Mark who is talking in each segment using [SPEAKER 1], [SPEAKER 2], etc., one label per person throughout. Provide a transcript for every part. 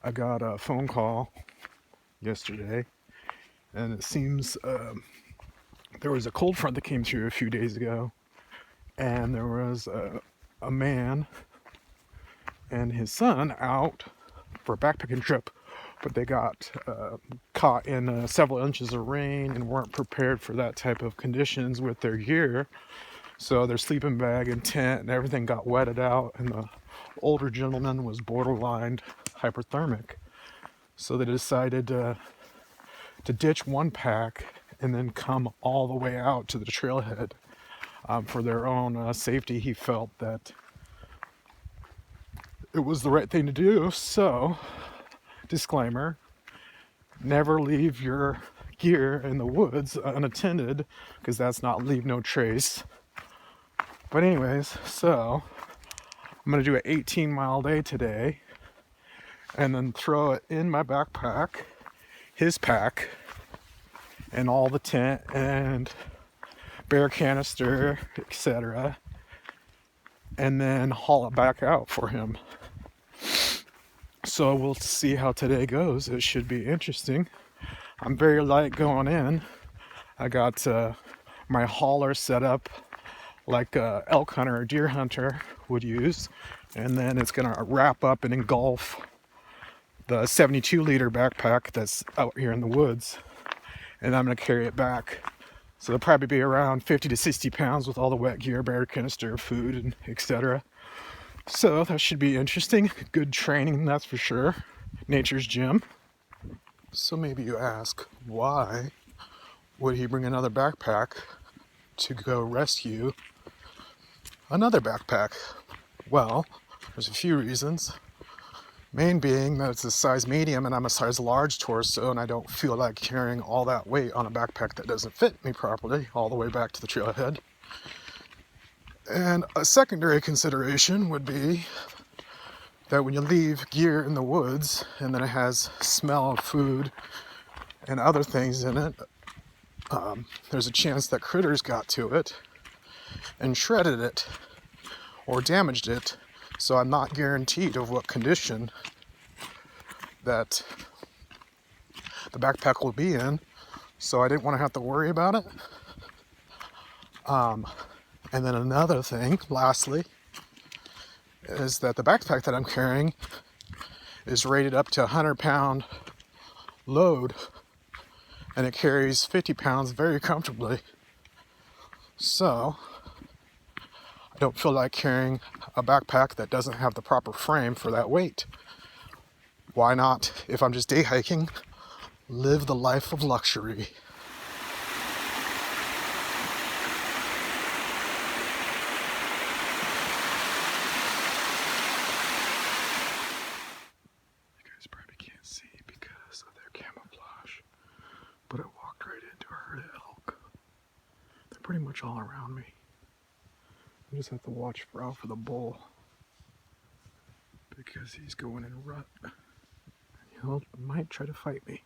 [SPEAKER 1] I got a phone call yesterday, and it seems there was a cold front that came through a few days ago, and there was a man and his son out for a backpacking trip, but they got caught in several inches of rain and weren't prepared for that type of conditions with their gear. So their sleeping bag and tent and everything got wetted out, and the older gentleman was borderline hypothermic. So they decided to ditch one pack and then come all the way out to the trailhead. For their own safety, he felt that it was the right thing to do. So, disclaimer, never leave your gear in the woods unattended, because that's not leave no trace. But anyways, so I'm going to do an 18-mile day today and then throw it in my backpack, his pack, and all the tent and bear canister, etc., and then haul it back out for him. So we'll see how today goes. It should be interesting. I'm very light going in. I got my hauler set up like a elk hunter or deer hunter would use, and then it's gonna wrap up and engulf the 72-liter backpack that's out here in the woods, and I'm gonna carry it back. So it'll probably be around 50 to 60 pounds with all the wet gear, bear canister, food, and etc. So that should be interesting. Good training, that's for sure. Nature's gym. So maybe you ask, why would he bring another backpack to go rescue another backpack? Well, there's a few reasons. Main being that it's a size medium and I'm a size large torso, and I don't feel like carrying all that weight on a backpack that doesn't fit me properly all the way back to the trailhead. And a secondary consideration would be that when you leave gear in the woods and then it has smell of food and other things in it, there's a chance that critters got to it and shredded it or damaged it. So I'm not guaranteed of what condition that the backpack will be in. So I didn't want to have to worry about it. And then another thing, lastly, is that the backpack that I'm carrying is rated up to 100-pound load, and it carries 50 pounds very comfortably. So I don't feel like carrying a backpack that doesn't have the proper frame for that weight. Why not, if I'm just day hiking, live the life of luxury? You guys probably can't see because of their camouflage, but I walked right into a herd of elk. They're pretty much all around me. I just have to watch out for the bull because he's going in a rut. He might try to fight me.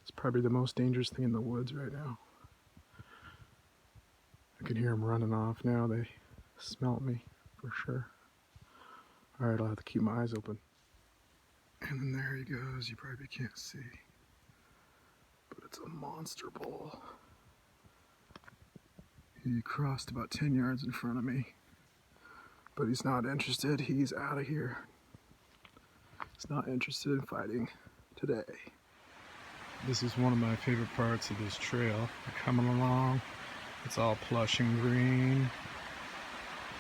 [SPEAKER 1] It's probably the most dangerous thing in the woods right now. I can hear him running off now. They smelt me for sure. Alright, I'll have to keep my eyes open. And then there he goes. You probably can't see, but it's a monster bull. He crossed about 10 yards in front of me, but he's not interested. He's out of here. He's not interested in fighting today. This is one of my favorite parts of this trail. You're coming along, it's all plush and green,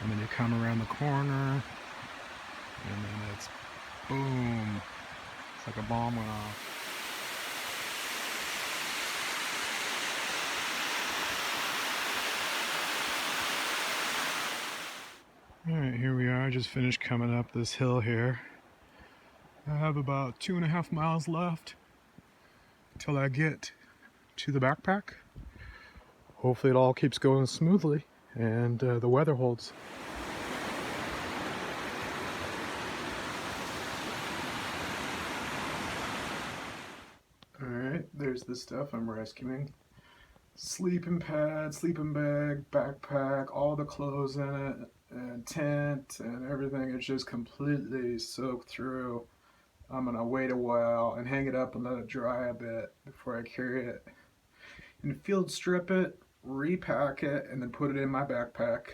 [SPEAKER 1] and then you come around the corner, and then it's boom. It's like a bomb went off. Alright, here we are. I just finished coming up this hill here. I have about 2.5 miles left till I get to the backpack. Hopefully it all keeps going smoothly and the weather holds. Alright, there's the stuff I'm rescuing. Sleeping pad, sleeping bag, backpack, all the clothes in it, and tent and everything is just completely soaked through. I'm gonna wait a while and hang it up and let it dry a bit before I carry it. And field strip it, repack it, and then put it in my backpack.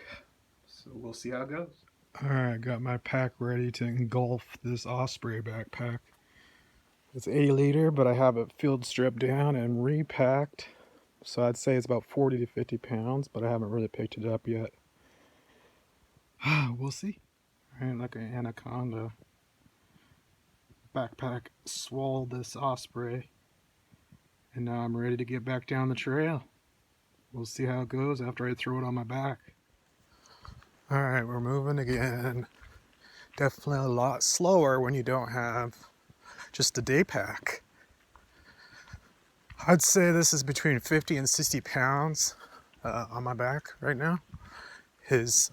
[SPEAKER 1] So we'll see how it goes. Alright, got my pack ready to engulf this Osprey backpack. It's 80 liter, but I have it field stripped down and repacked. So I'd say it's about 40 to 50 pounds, but I haven't really picked it up yet. We'll see. Alright, like an anaconda. Backpack swallowed this Osprey. And now I'm ready to get back down the trail. We'll see how it goes after I throw it on my back. Alright, we're moving again. Definitely a lot slower when you don't have just a day pack. I'd say this is between 50 and 60 pounds on my back right now. His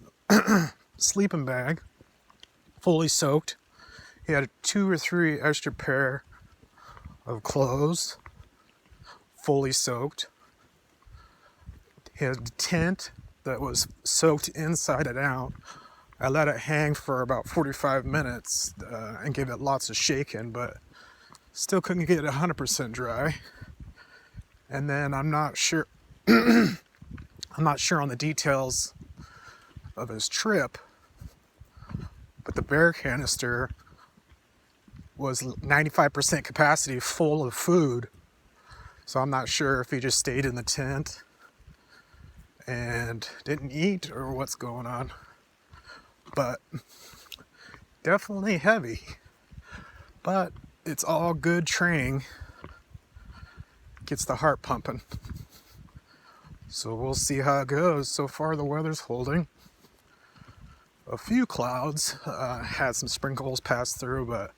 [SPEAKER 1] sleeping bag, fully soaked. He had 2 or 3 extra pair of clothes, fully soaked. He had a tent that was soaked inside and out. I let it hang for about 45 minutes and gave it lots of shaking, but still couldn't get it 100% dry. And then I'm not sure on the details of his trip, but the bear canister was 95% capacity full of food. So I'm not sure if he just stayed in the tent and didn't eat or what's going on. But definitely heavy. But it's all good training. Gets the heart pumping. So we'll see how it goes. So far the weather's holding. A few clouds had some sprinkles pass through, but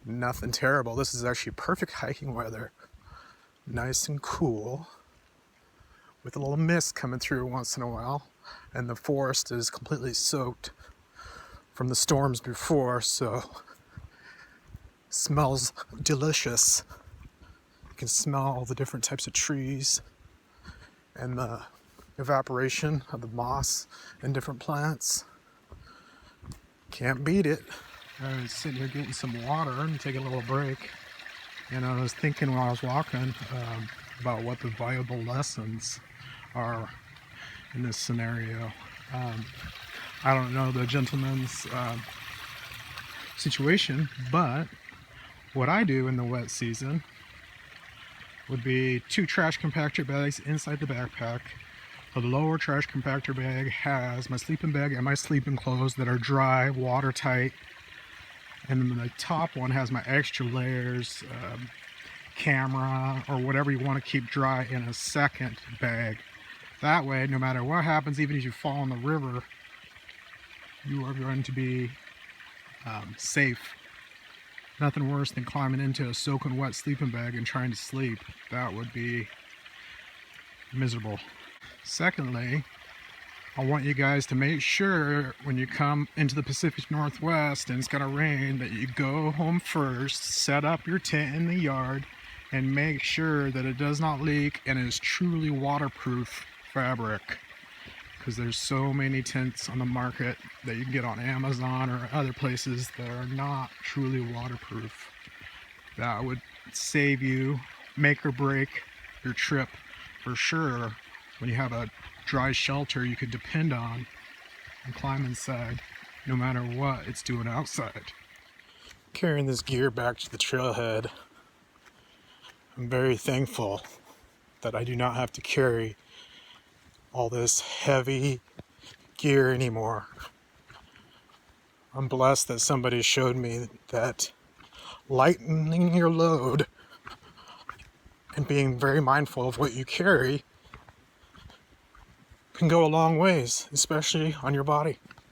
[SPEAKER 1] nothing terrible. This is actually perfect hiking weather. Nice and cool, with a little mist coming through once in a while, and the forest is completely soaked from the storms before, so smells delicious. You can smell all the different types of trees and the evaporation of the moss and different plants. Can't beat it. I was sitting here getting some water and taking a little break. And I was thinking while I was walking about what the viable lessons are in this scenario. I don't know the gentleman's situation, but what I do in the wet season would be 2 trash compactor bags inside the backpack. The lower trash compactor bag has my sleeping bag and my sleeping clothes that are dry, watertight. And then the top one has my extra layers, camera, or whatever you want to keep dry in a second bag. That way, no matter what happens, even if you fall in the river, you are going to be safe. Nothing worse than climbing into a soaking wet sleeping bag and trying to sleep. That would be miserable. Secondly, I want you guys to make sure when you come into the Pacific Northwest and it's gonna rain that you go home first, set up your tent in the yard, and make sure that it does not leak and is truly waterproof fabric. Because there's so many tents on the market that you can get on Amazon or other places that are not truly waterproof. That would save you, make or break your trip for sure. When you have a dry shelter you could depend on and climb inside no matter what it's doing outside. Carrying this gear back to the trailhead, I'm very thankful that I do not have to carry all this heavy gear anymore. I'm blessed that somebody showed me that lightening your load and being very mindful of what you carry can go a long ways, especially on your body.